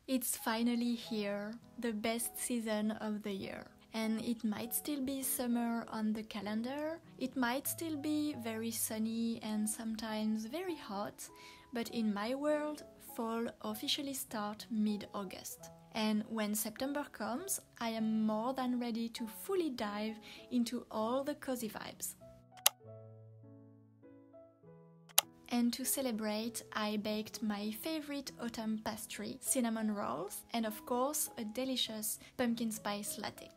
It's finally here, the best season of the year. And it might still be summer on the calendar, it might still be very sunny and sometimes very hot, but in my world, fall officially starts mid-August. And when September comes, I am more than ready to fully dive into all the cozy vibes. And to celebrate, I baked my favorite autumn pastry, cinnamon rolls, and of course a delicious pumpkin spice latte.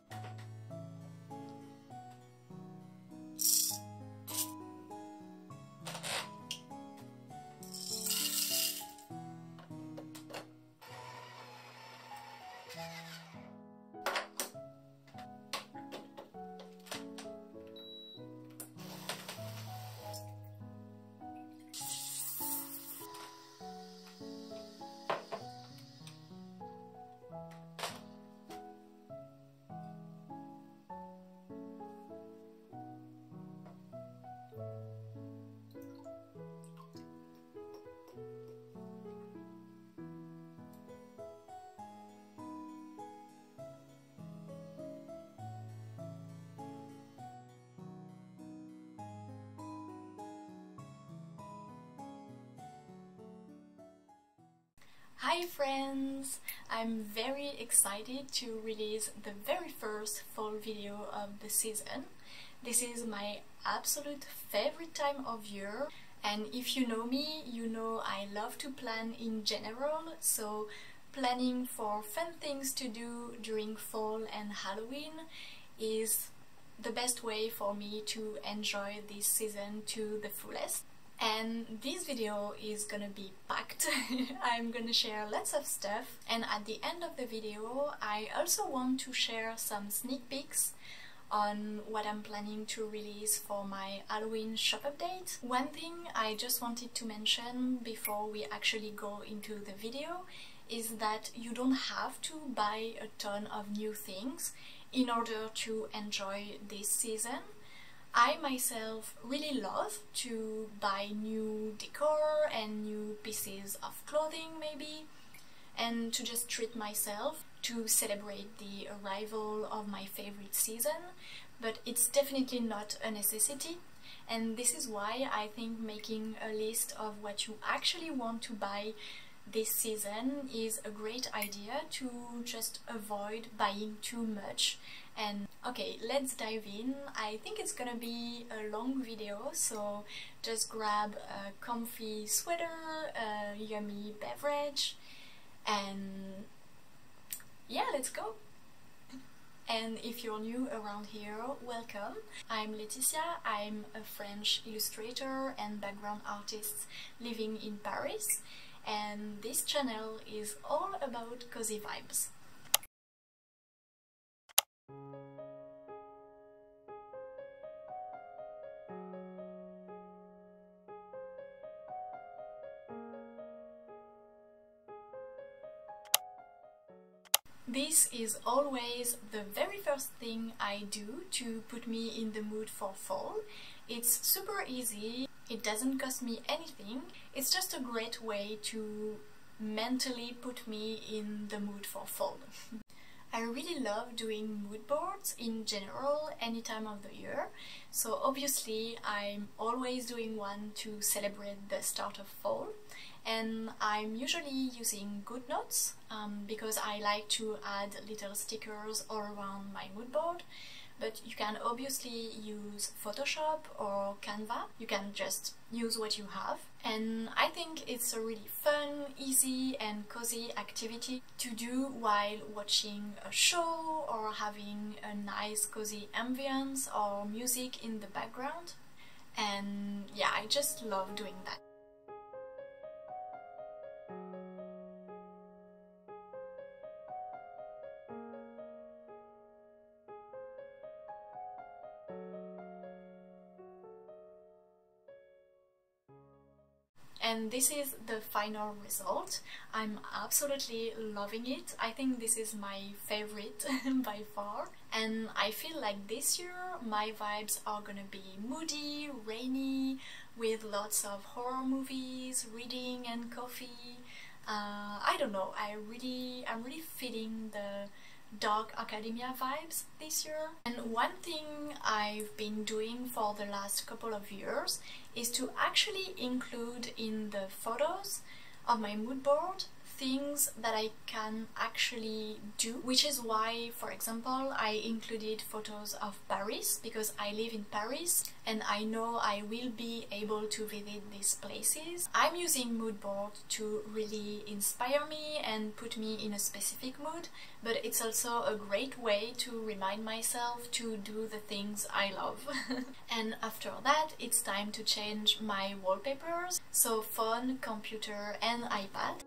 Hi friends! I'm very excited to release the very first fall video of the season. This is my absolute favorite time of year, and if you know me, you know I love to plan in general, so planning for fun things to do during fall and Halloween is the best way for me to enjoy this season to the fullest. And this video is gonna be packed. I'm gonna share lots of stuff, and at the end of the video I also want to share some sneak peeks on what I'm planning to release for my Halloween shop update. One thing I just wanted to mention before we actually go into the video is that you don't have to buy a ton of new things in order to enjoy this season. I myself really love to buy new decor and new pieces of clothing maybe, and to just treat myself to celebrate the arrival of my favorite season, but it's definitely not a necessity, and this is why I think making a list of what you actually want to buy this season is a great idea to just avoid buying too much. And okay, let's dive in. I think it's gonna be a long video, so just grab a comfy sweater, a yummy beverage, and yeah, let's go! And if you're new around here, welcome. I'm Laetitia, I'm a French illustrator and background artist living in Paris, and this channel is all about cozy vibes. This is always the very first thing I do to put me in the mood for fall. It's super easy, it doesn't cost me anything, it's just a great way to mentally put me in the mood for fall. I really love doing mood boards in general any time of the year, so obviously I'm always doing one to celebrate the start of fall, and I'm usually using GoodNotes because I like to add little stickers all around my mood board, but you can obviously use Photoshop or Canva. You can just use what you have, and I think it's a really fun, easy and cozy activity to do while watching a show or having a nice cozy ambience or music in the background, and yeah, I just love doing that. And this is the final result. I'm absolutely loving it. I think this is my favorite by far. And I feel like this year my vibes are gonna be moody, rainy, with lots of horror movies, reading and coffee. I don't know, I'm really feeling the dark academia vibes this year. And one thing I've been doing for the last couple of years is to actually include in the photos of my mood board things that I can actually do, which is why, for example, I included photos of Paris, because I live in Paris and I know I will be able to visit these places. I'm using mood board to really inspire me and put me in a specific mood, but it's also a great way to remind myself to do the things I love. And after that, it's time to change my wallpapers, so phone, computer and iPad.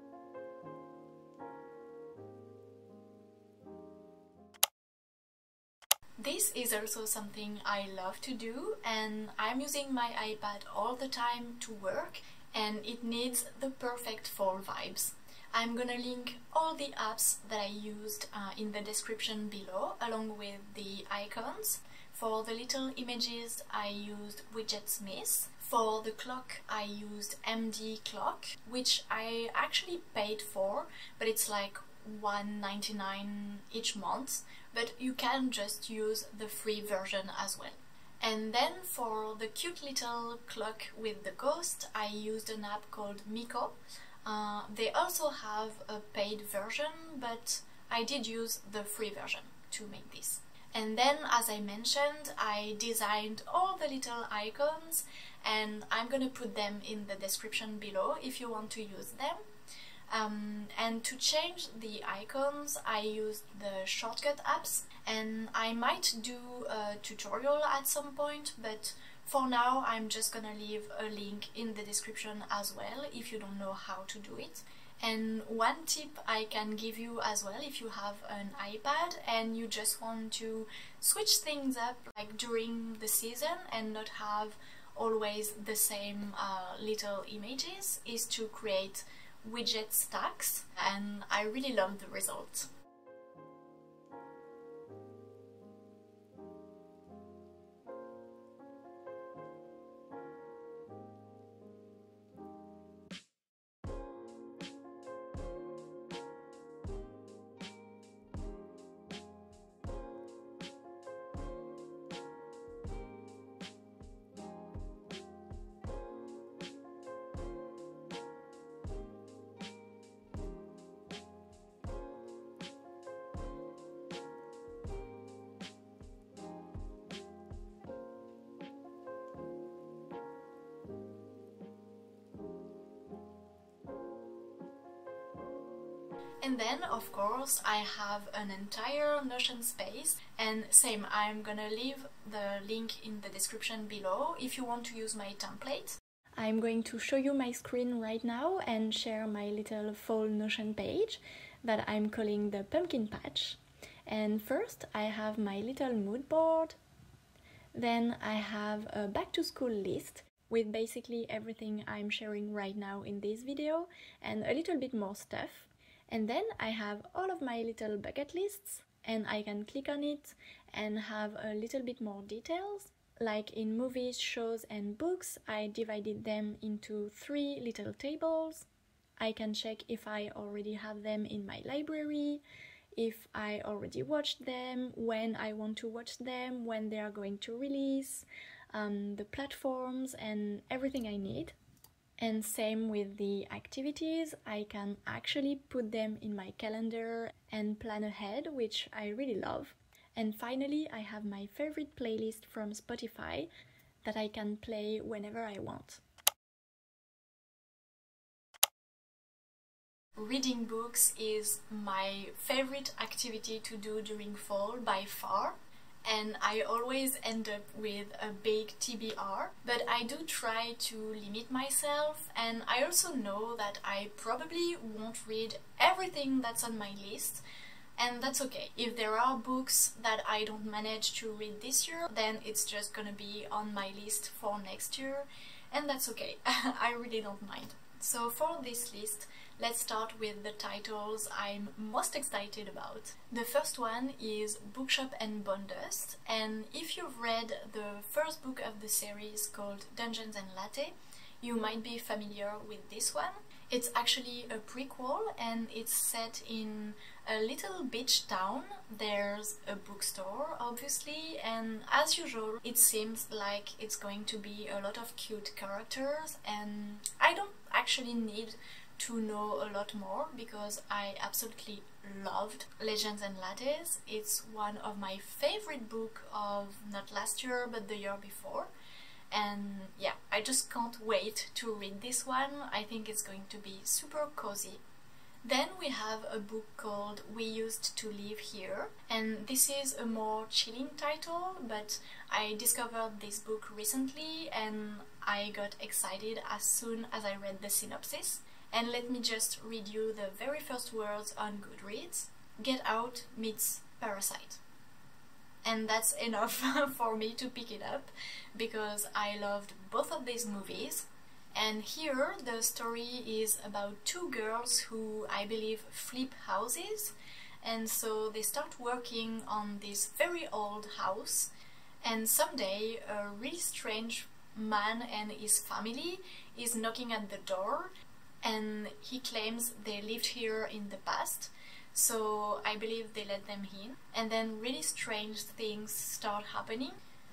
This is also something I love to do, and I'm using my iPad all the time to work, and it needs the perfect fall vibes. I'm gonna link all the apps that I used in the description below, along with the icons. For the little images I used Widgetsmith. For the clock I used MD Clock, which I actually paid for, but it's like $1.99 each month, but you can just use the free version as well. And then for the cute little clock with the ghost, I used an app called Miko. They also have a paid version, but I did use the free version to make this. And then, as I mentioned, I designed all the little icons, and I'm gonna put them in the description below if you want to use them. And to change the icons, I used the shortcut apps, and I might do a tutorial at some point, but for now I'm just gonna leave a link in the description as well if you don't know how to do it. And one tip I can give you as well, if you have an iPad and you just want to switch things up like during the season and not have always the same little images, is to create widget stacks, and I really love the result. And then, of course, I have an entire Notion space, and same, I'm gonna leave the link in the description below if you want to use my template. I'm going to show you my screen right now and share my little fall Notion page that I'm calling the pumpkin patch. And first I have my little mood board, then I have a back to school list with basically everything I'm sharing right now in this video and a little bit more stuff. And then I have all of my little bucket lists, and I can click on it and have a little bit more details. Like in movies, shows and books, I divided them into 3 little tables. I can check if I already have them in my library, if I already watched them, when I want to watch them, when they are going to release, the platforms and everything I need. And same with the activities, I can actually put them in my calendar and plan ahead, which I really love. And finally, I have my favorite playlist from Spotify that I can play whenever I want. Reading books is my favorite activity to do during fall by far. And I always end up with a big TBR, but I do try to limit myself, and I also know that I probably won't read everything that's on my list, and that's okay. If there are books that I don't manage to read this year, then it's just gonna be on my list for next year, and that's okay. I really don't mind. So for this list, let's start with the titles I'm most excited about. The first one is Bookshop and Bonedust, and if you've read the first book of the series called Dungeons and Latte, you might be familiar with this one. It's actually a prequel and it's set in a little beach town. There's a bookstore, obviously, and as usual it seems like it's going to be a lot of cute characters, and I don't actually need to know a lot more because I absolutely loved Legends and Lattes. It's one of my favorite book of not last year but the year before. And yeah, I just can't wait to read this one. I think it's going to be super cozy. Then we have a book called We Used to Live Here, and this is a more chilling title, but I discovered this book recently and I got excited as soon as I read the synopsis. And let me just read you the very first words on Goodreads. Get Out meets Parasite. And that's enough for me to pick it up because I loved both of these movies. And here the story is about two girls who, I believe, flip houses, and so they start working on this very old house, and someday a really strange man and his family is knocking at the door, and he claims they lived here in the past. So I believe they let them in, and then really strange things start happening.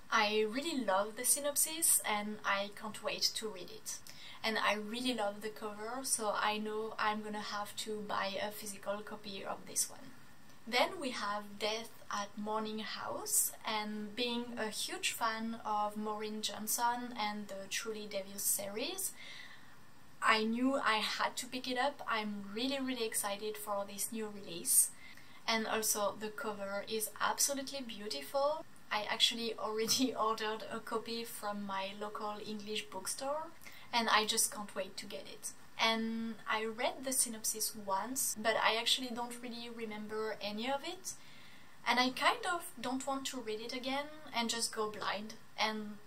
I really love the synopsis and I can't wait to read it. And I really love the cover, so I know I'm gonna have to buy a physical copy of this one. Then we have Death at Morning House, and being a huge fan of Maureen Johnson and the Truly Devils series, I knew I had to pick it up. I'm really excited for this new release. And also the cover is absolutely beautiful. I actually already ordered a copy from my local English bookstore and I just can't wait to get it. And I read the synopsis once, but I actually don't really remember any of it. And I kind of don't want to read it again and just go blind, and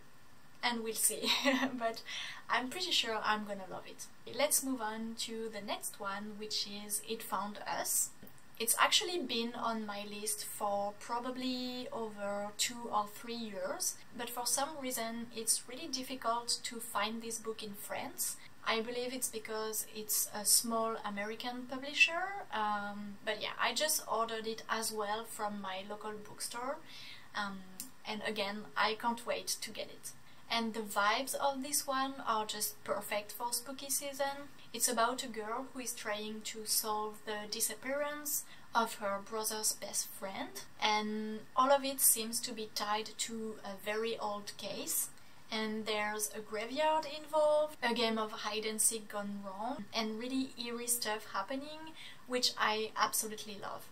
we'll see. But I'm pretty sure I'm gonna love it. Let's move on to the next one, which is It Found Us. It's actually been on my list for probably over 2 or 3 years, but for some reason it's really difficult to find this book in France. I believe it's because it's a small American publisher, but yeah, I just ordered it as well from my local bookstore, and again, I can't wait to get it. And the vibes of this one are just perfect for spooky season. It's about a girl who is trying to solve the disappearance of her brother's best friend, and all of it seems to be tied to a very old case. And there's a graveyard involved, a game of hide and seek gone wrong, and really eerie stuff happening, which I absolutely love.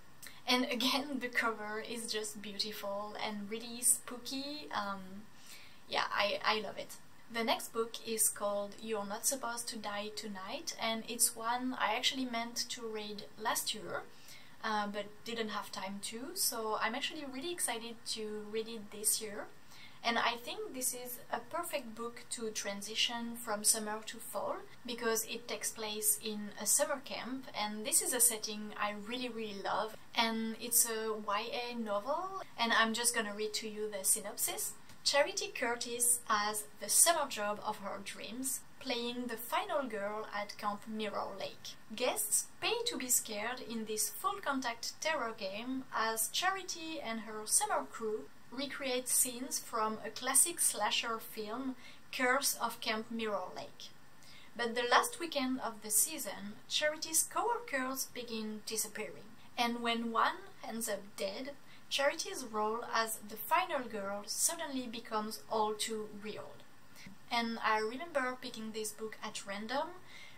And again, the cover is just beautiful and really spooky. Yeah, I love it. The next book is called You're Not Supposed to Die Tonight, and it's one I actually meant to read last year, but didn't have time to, so I'm actually really excited to read it this year. And I think this is a perfect book to transition from summer to fall, because it takes place in a summer camp, and this is a setting I really love. And it's a YA novel, and I'm just gonna read to you the synopsis. Charity Curtis has the summer job of her dreams, playing the final girl at Camp Mirror Lake. Guests pay to be scared in this full-contact terror game as Charity and her summer crew recreate scenes from a classic slasher film, Curse of Camp Mirror Lake. But the last weekend of the season, Charity's co-workers begin disappearing, and when one ends up dead, Charity's role as the final girl suddenly becomes all too real. And I remember picking this book at random,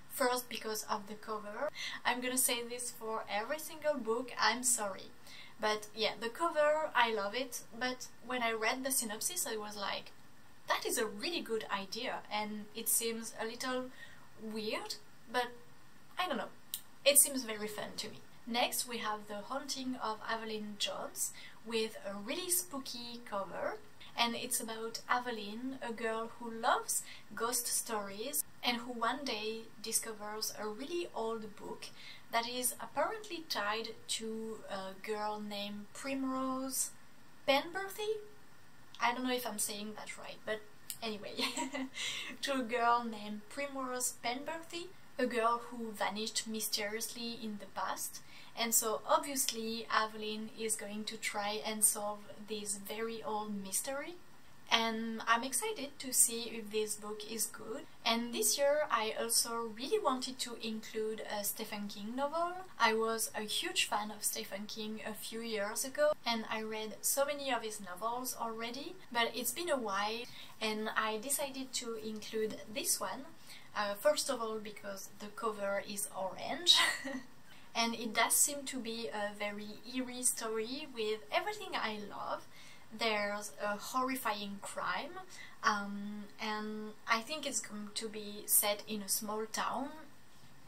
first because of the cover. I'm gonna say this for every single book, I'm sorry. But yeah, the cover, I love it, but when I read the synopsis I was like, that is a really good idea, and it seems a little weird, but I don't know, it seems very fun to me. Next we have The Haunting of Aveline Jones with a really spooky cover, and it's about Aveline, a girl who loves ghost stories and who one day discovers a really old book that is apparently tied to a girl named Primrose Penberthy? I don't know if I'm saying that right, but anyway, to a girl named Primrose Penberthy, a girl who vanished mysteriously in the past, and so obviously Aveline is going to try and solve this very old mystery. And I'm excited to see if this book is good. And this year I also really wanted to include a Stephen King novel. I was a huge fan of Stephen King a few years ago and I read so many of his novels already, but it's been a while and I decided to include this one. First of all because the cover is orange and it does seem to be a very eerie story with everything I love. There's a horrifying crime and I think it's going to be set in a small town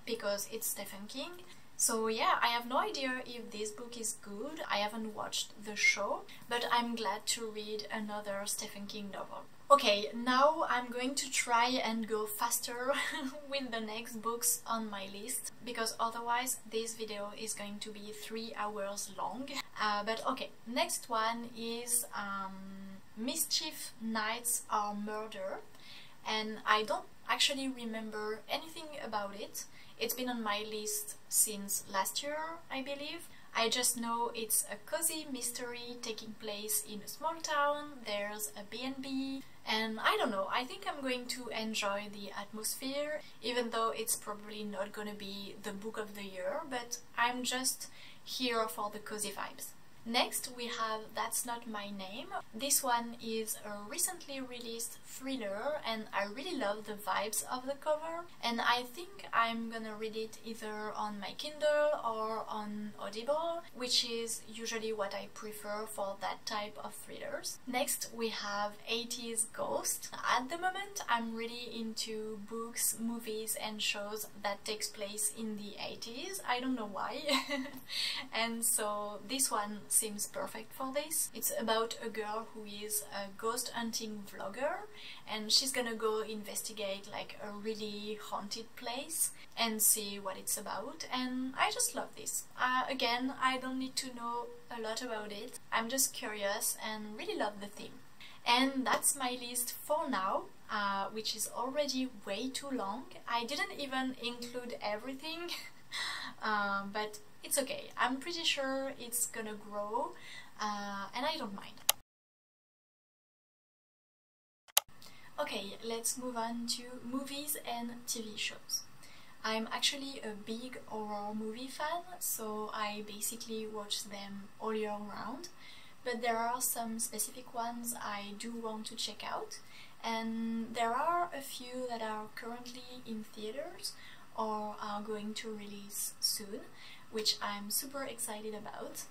because it's Stephen King. So yeah, I have no idea if this book is good. I haven't watched the show, but I'm glad to read another Stephen King novel. Okay, now I'm going to try and go faster with the next books on my list, because otherwise this video is going to be 3 hours long. But okay, next one is Mischief, Nights Are Murder, and I don't actually remember anything about it. It's been on my list since last year, I believe. I just know it's a cozy mystery taking place in a small town, there's a B&B, and I don't know, I think I'm going to enjoy the atmosphere, even though it's probably not gonna be the book of the year, but I'm just here for the cozy vibes. Next we have That's Not My Name. This one is a recently released thriller and I really love the vibes of the cover, and I think I'm gonna read it either on my Kindle or on Audible, which is usually what I prefer for that type of thrillers. Next we have 80s Ghost. At the moment I'm really into books, movies and shows that takes place in the 80s. I don't know why. And so this one seems perfect for this. It's about a girl who is a ghost hunting vlogger and she's gonna go investigate like a really haunted place and see what it's about, and I just love this. Again, I don't need to know a lot about it, I'm just curious and really love the theme. And that's my list for now, which is already way too long. I didn't even include everything but it's okay, I'm pretty sure it's gonna grow and I don't mind. Okay, let's move on to movies and TV shows. I'm actually a big horror movie fan, so I basically watch them all year round, but there are some specific ones I do want to check out, and there are a few that are currently in theaters or are going to release soon, which I'm super excited about.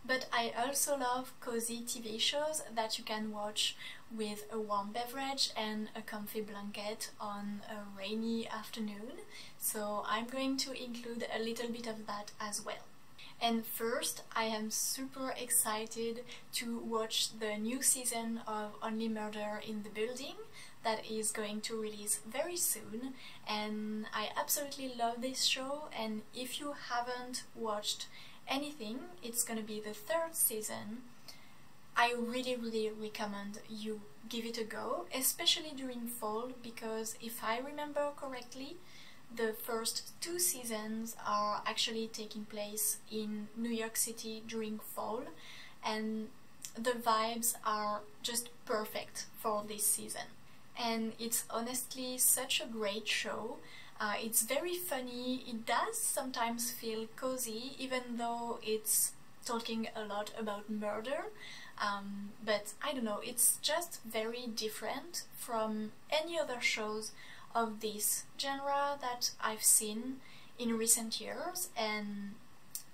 But I also love cozy TV shows that you can watch with a warm beverage and a comfy blanket on a rainy afternoon, so I'm going to include a little bit of that as well. And first, I am super excited to watch the new season of Only Murder in the Building that is going to release very soon, and I absolutely love this show, and if you haven't watched anything, it's gonna be the 3rd season. I really recommend you give it a go, especially during fall, because if I remember correctly, the first 2 seasons are actually taking place in New York City during fall, and the vibes are just perfect for this season. And it's honestly such a great show. It's very funny, it does sometimes feel cozy even though it's talking a lot about murder, but I don't know, it's just very different from any other shows of this genre that I've seen in recent years, and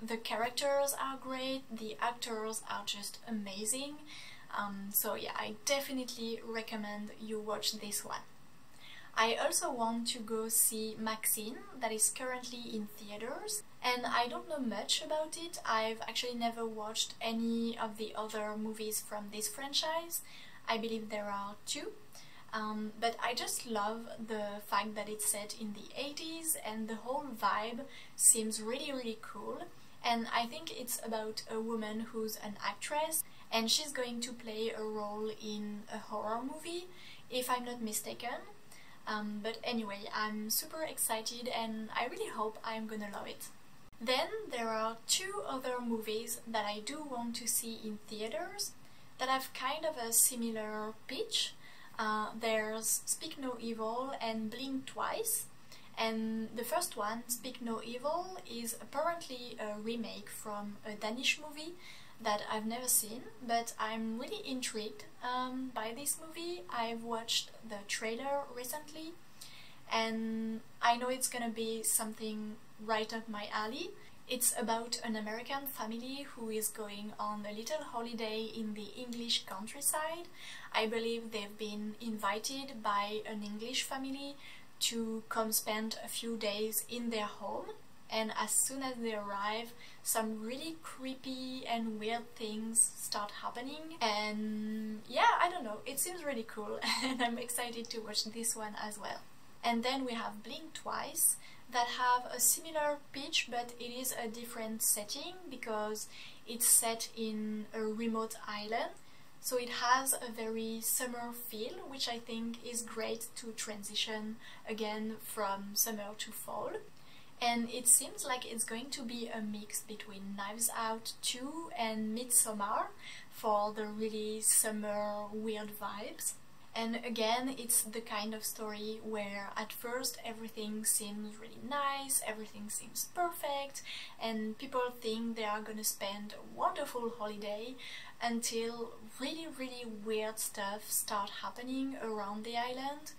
the characters are great, the actors are just amazing, so yeah, I definitely recommend you watch this one. I also want to go see MaXXXine, that is currently in theaters, and I don't know much about it. I've actually never watched any of the other movies from this franchise. I believe there are 2, but I just love the fact that it's set in the 80s and the whole vibe seems really cool, and I think it's about a woman who's an actress and she's going to play a role in a horror movie, if I'm not mistaken. But anyway, I'm super excited and I really hope I'm gonna love it. Then there are two other movies that I do want to see in theaters that have kind of a similar pitch. There's Speak No Evil and Blink Twice. And the first one, Speak No Evil, is apparently a remake from a Danish movie that I've never seen, but I'm really intrigued by this movie. I've watched the trailer recently and I know it's gonna be something right up my alley. It's about an American family who is going on a little holiday in the English countryside. I believe they've been invited by an English family to come spend a few days in their home, and as soon as they arrive, some really creepy and weird things start happening, and yeah, I don't know, it seems really cool and I'm excited to watch this one as well. And then we have Blink Twice, that have a similar pitch, but it is a different setting because it's set in a remote island. So it has a very summer feel, which I think is great to transition again from summer to fall. And it seems like it's going to be a mix between Knives Out 2 and Midsommar for the really summer weird vibes. And again, it's the kind of story where at first everything seems really nice, everything seems perfect, and people think they are gonna spend a wonderful holiday until really weird stuff start happening around the island.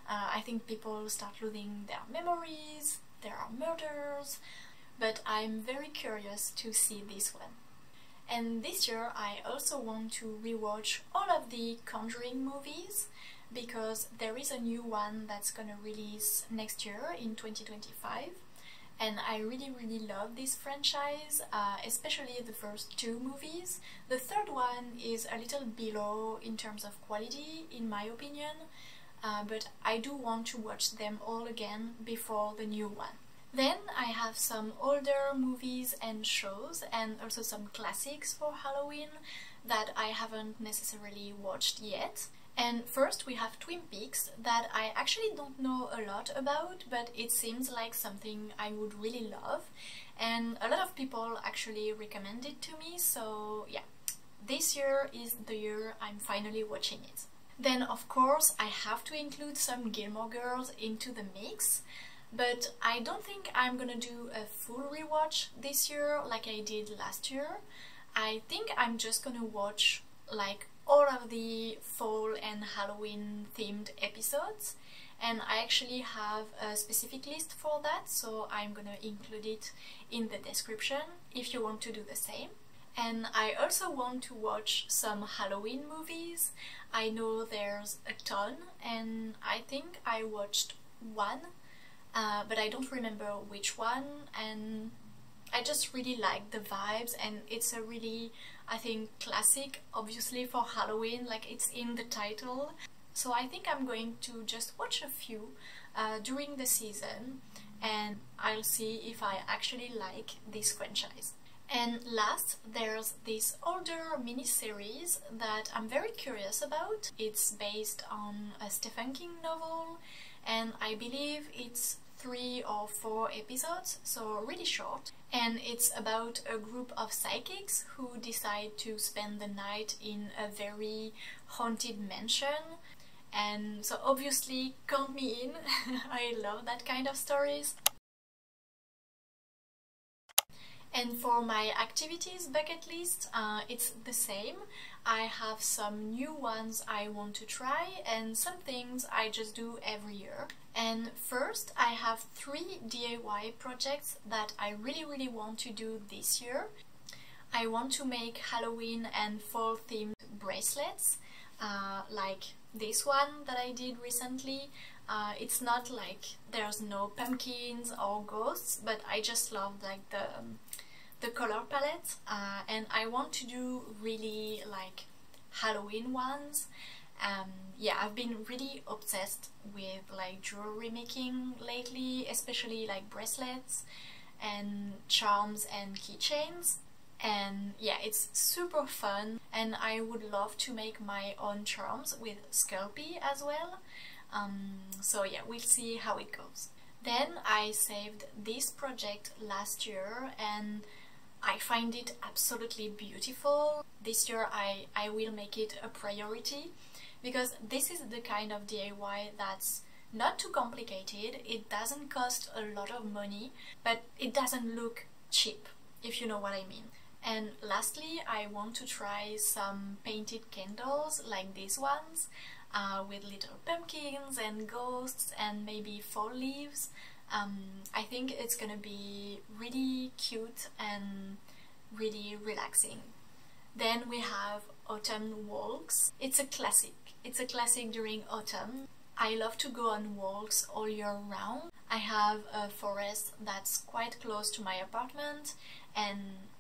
I think people start losing their memories, there are murders, but I'm very curious to see this one. And this year I also want to rewatch all of the Conjuring movies because there is a new one that's gonna release next year in 2025, and I really love this franchise, especially the first two movies. The third one is a little below in terms of quality in my opinion, but I do want to watch them all again before the new one. Then I have some older movies and shows and also some classics for Halloween that I haven't necessarily watched yet. And first we have Twin Peaks that I actually don't know a lot about, but it seems like something I would really love, and a lot of people actually recommend it to me, so yeah, this year is the year I'm finally watching it. Then of course I have to include some Gilmore Girls into the mix. But I don't think I'm gonna do a full rewatch this year like I did last year. I think I'm just gonna watch like all of the fall and Halloween themed episodes, and I actually have a specific list for that, so I'm gonna include it in the description if you want to do the same. And I also want to watch some Halloween movies. I know there's a ton, and I think I watched one, but I don't remember which one, and I just really like the vibes, and it's a really, I think, classic, obviously for Halloween, like it's in the title. So I think I'm going to just watch a few during the season, and I'll see if I actually like this franchise. And last, there's this older miniseries that I'm very curious about. It's based on a Stephen King novel, and I believe it's 3 or 4 episodes, so really short, and it's about a group of psychics who decide to spend the night in a very haunted mansion, and so obviously count me in. I love that kind of stories. And for my activities bucket list, it's the same. I have some new ones I want to try and some things I just do every year. And first, I have 3 DIY projects that I really want to do this year. I want to make Halloween and fall themed bracelets, like this one that I did recently. It's not like there's no pumpkins or ghosts, but I just love like the color palette, and I want to do really like Halloween ones. Yeah, I've been really obsessed with like jewelry making lately, especially like bracelets and charms and keychains, and yeah, it's super fun, and I would love to make my own charms with Sculpey as well. So yeah, we'll see how it goes. Then I saved this project last year and I find it absolutely beautiful. This year I will make it a priority because this is the kind of DIY that's not too complicated. It doesn't cost a lot of money, but it doesn't look cheap, if you know what I mean. And lastly, I want to try some painted candles like these ones, with little pumpkins and ghosts and maybe fall leaves. I think it's gonna be really cute and really relaxing. Then we have autumn walks. It's a classic. It's a classic during autumn. I love to go on walks all year round. I have a forest that's quite close to my apartment and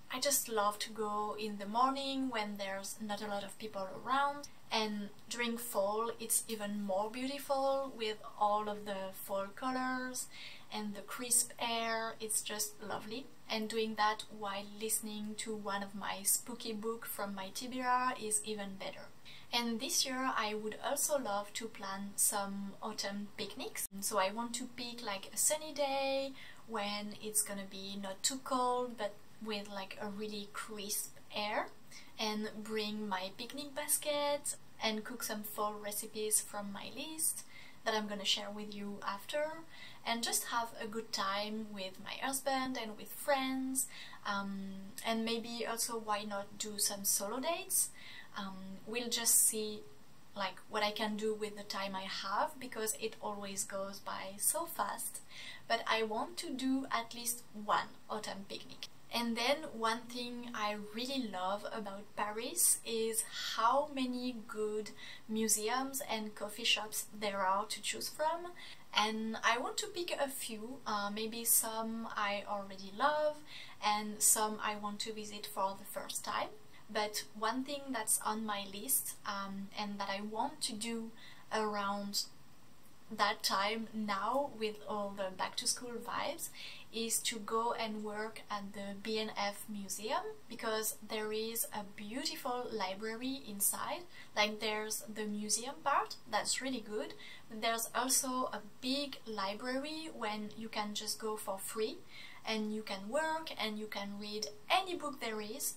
I just love to go in the morning when there's not a lot of people around. And during fall it's even more beautiful with all of the fall colors and the crisp air. It's just lovely. And doing that while listening to one of my spooky books from my TBR is even better. And this year I would also love to plan some autumn picnics. So I want to pick like a sunny day when it's gonna be not too cold but with like a really crisp air, and bring my picnic basket and cook some fall recipes from my list that I'm gonna share with you after, and just have a good time with my husband and with friends, and maybe also why not do some solo dates. We'll just see like what I can do with the time I have because it always goes by so fast, but I want to do at least one autumn picnic. And then one thing I really love about Paris is how many good museums and coffee shops there are to choose from, and I want to pick a few, maybe some I already love and some I want to visit for the first time. But one thing that's on my list and that I want to do around that time now with all the back to school vibes is to go and work at the B&F museum, because there is a beautiful library inside. Like there's the museum part, that's really good, but there's also a big library when you can just go for free and you can work and you can read any book there is,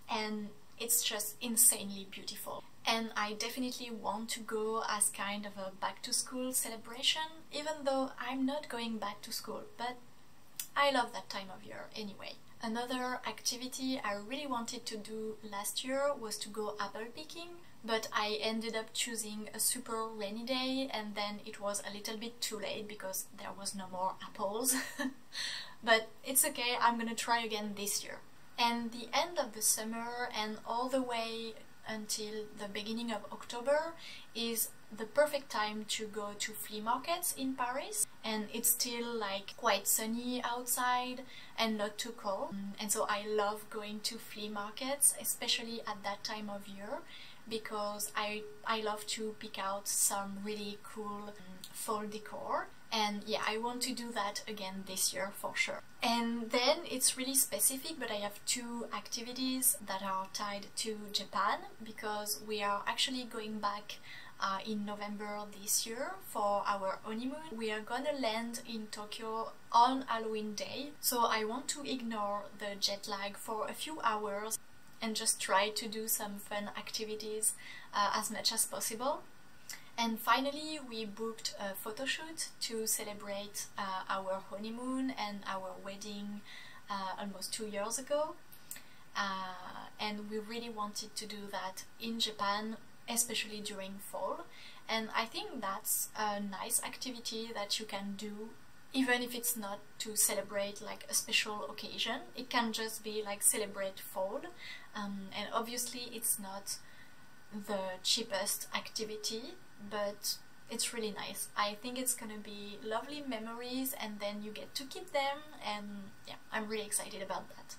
and it's just insanely beautiful. And I definitely want to go as kind of a back to school celebration, even though I'm not going back to school, but I love that time of year anyway. Another activity I really wanted to do last year was to go apple picking, but I ended up choosing a super rainy day and then it was a little bit too late because there was no more apples. But it's okay, I'm gonna try again this year. And the end of the summer and all the way until the beginning of October is the perfect time to go to flea markets in Paris, and it's still like quite sunny outside and not too cold, and so I love going to flea markets, especially at that time of year, because I love to pick out some really cool fall decor. And yeah, I want to do that again this year for sure. And then it's really specific, but I have two activities that are tied to Japan, because we are actually going back in November this year for our honeymoon. We are gonna land in Tokyo on Halloween Day, so I want to ignore the jet lag for a few hours and just try to do some fun activities as much as possible. And finally, we booked a photo shoot to celebrate our honeymoon and our wedding almost 2 years ago. And we really wanted to do that in Japan, especially during fall. And I think that's a nice activity that you can do, even if it's not to celebrate like a special occasion. It can just be like celebrate fall. And obviously it's not the cheapest activity, but it's really nice. I think it's gonna be lovely memories and then you get to keep them, and yeah, I'm really excited about that.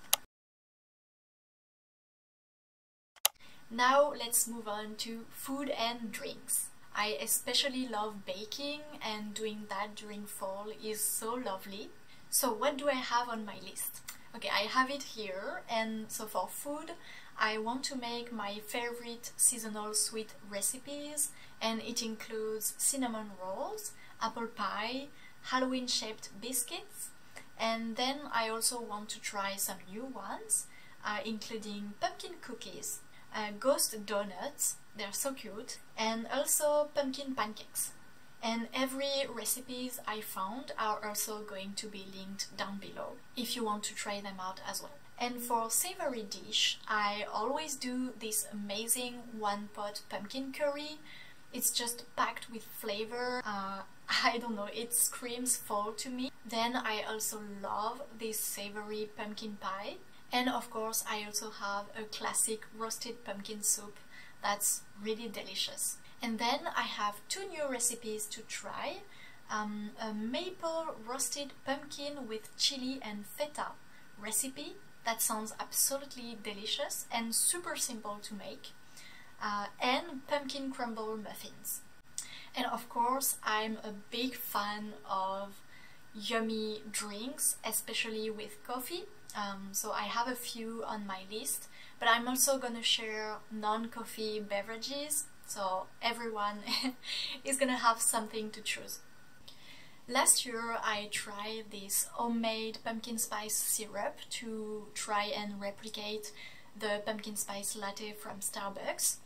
Now let's move on to food and drinks. I especially love baking, and doing that during fall is so lovely. So what do I have on my list? Okay, I have it here, and so for food I want to make my favorite seasonal sweet recipes, and it includes cinnamon rolls, apple pie, Halloween shaped biscuits, and then I also want to try some new ones, including pumpkin cookies, ghost donuts, they're so cute, and also pumpkin pancakes. And every recipes I found are also going to be linked down below if you want to try them out as well. And for savory dish, I always do this amazing one-pot pumpkin curry. It's just packed with flavor. I don't know, it screams fall to me. Then I also love this savory pumpkin pie. And of course I also have a classic roasted pumpkin soup that's really delicious. And then I have two new recipes to try. A maple roasted pumpkin with chili and feta recipe that sounds absolutely delicious and super simple to make, and pumpkin crumble muffins. And of course I'm a big fan of yummy drinks, especially with coffee, so I have a few on my list, but I'm also gonna share non-coffee beverages, so everyone is gonna have something to choose. Last year I tried this homemade pumpkin spice syrup to try and replicate the pumpkin spice latte from Starbucks,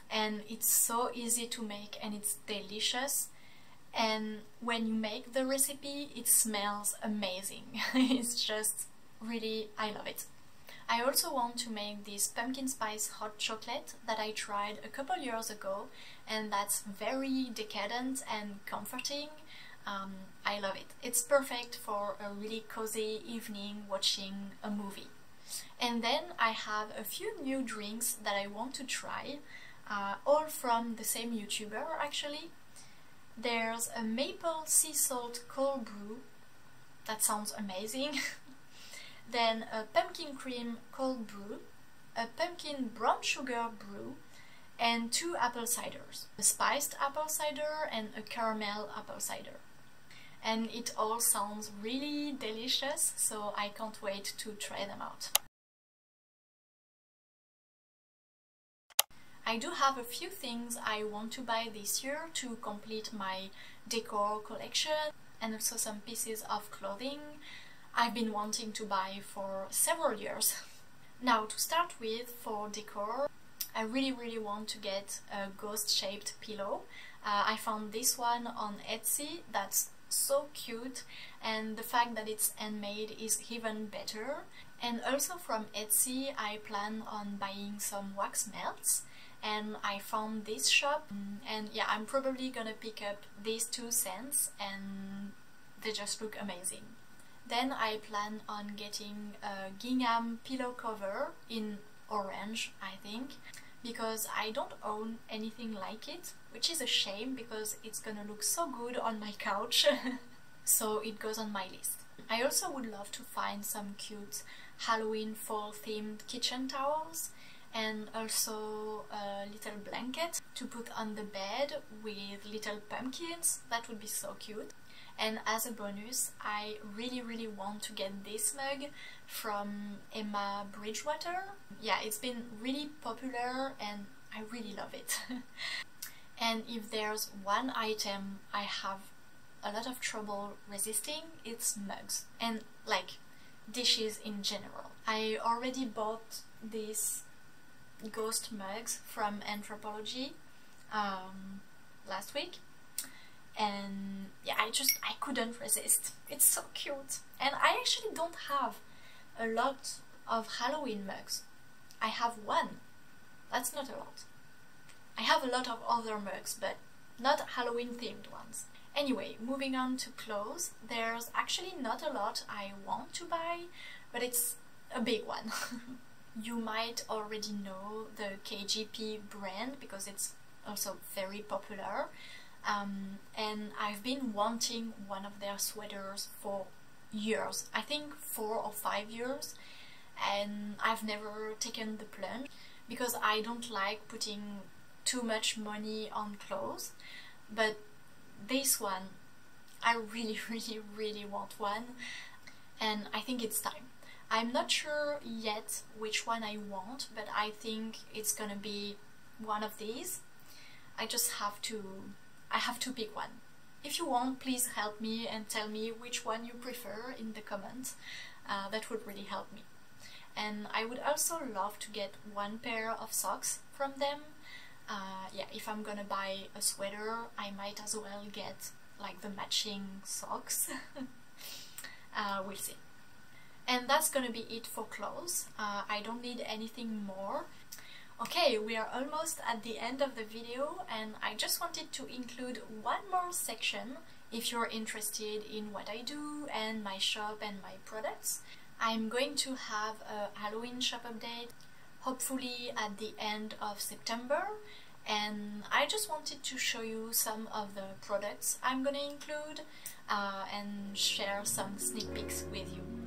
and it's so easy to make and it's delicious, and when you make the recipe it smells amazing. It's just really, I love it. I also want to make this pumpkin spice hot chocolate that I tried a couple years ago, and that's very decadent and comforting. I love it. It's perfect for a really cozy evening watching a movie. And then I have a few new drinks that I want to try, all from the same YouTuber actually. There's a maple sea salt cold brew, that sounds amazing. Then a pumpkin cream cold brew, a pumpkin brown sugar brew, and two apple ciders, a spiced apple cider and a caramel apple cider. And it all sounds really delicious, so I can't wait to try them out. I do have a few things I want to buy this year to complete my decor collection, and also some pieces of clothing I've been wanting to buy for several years. Now, to start with, for decor, I really want to get a ghost-shaped pillow. I found this one on Etsy that's so cute, and the fact that it's handmade is even better. And also from Etsy I plan on buying some wax melts, and I found this shop, and yeah, I'm probably gonna pick up these two scents and they just look amazing. Then I plan on getting a gingham pillow cover in orange, I think, because I don't own anything like it, which is a shame because it's gonna look so good on my couch. So it goes on my list. I also would love to find some cute Halloween fall themed kitchen towels, and also a little blanket to put on the bed with little pumpkins. That would be so cute. And as a bonus, I really want to get this mug from Emma Bridgewater. Yeah, it's been really popular and I really love it. And if there's one item I have a lot of trouble resisting, it's mugs, and like dishes in general. I already bought these ghost mugs from Anthropology last week, and yeah, I couldn't resist. It's so cute. And I actually don't have a lot of Halloween mugs. I have one. That's not a lot. I have a lot of other mugs, but not Halloween themed ones. Anyway, moving on to clothes, there's actually not a lot I want to buy, but it's a big one. You might already know the KGP brand because it's also very popular. And I've been wanting one of their sweaters for years, I think 4 or 5 years, and I've never taken the plunge because I don't like putting too much money on clothes. But this one, I really want one, and I think it's time. I'm not sure yet which one I want, but I think it's gonna be one of these. I have to pick one. If you want, please help me and tell me which one you prefer in the comments. That would really help me. And I would also love to get one pair of socks from them. Yeah, if I'm gonna buy a sweater, I might as well get like the matching socks. We'll see. And that's gonna be it for clothes. I don't need anything more. Okay, we are almost at the end of the video, and I just wanted to include one more section if you're interested in what I do and my shop and my products. I'm going to have a Halloween shop update, hopefully at the end of September, and I just wanted to show you some of the products I'm gonna include and share some sneak peeks with you.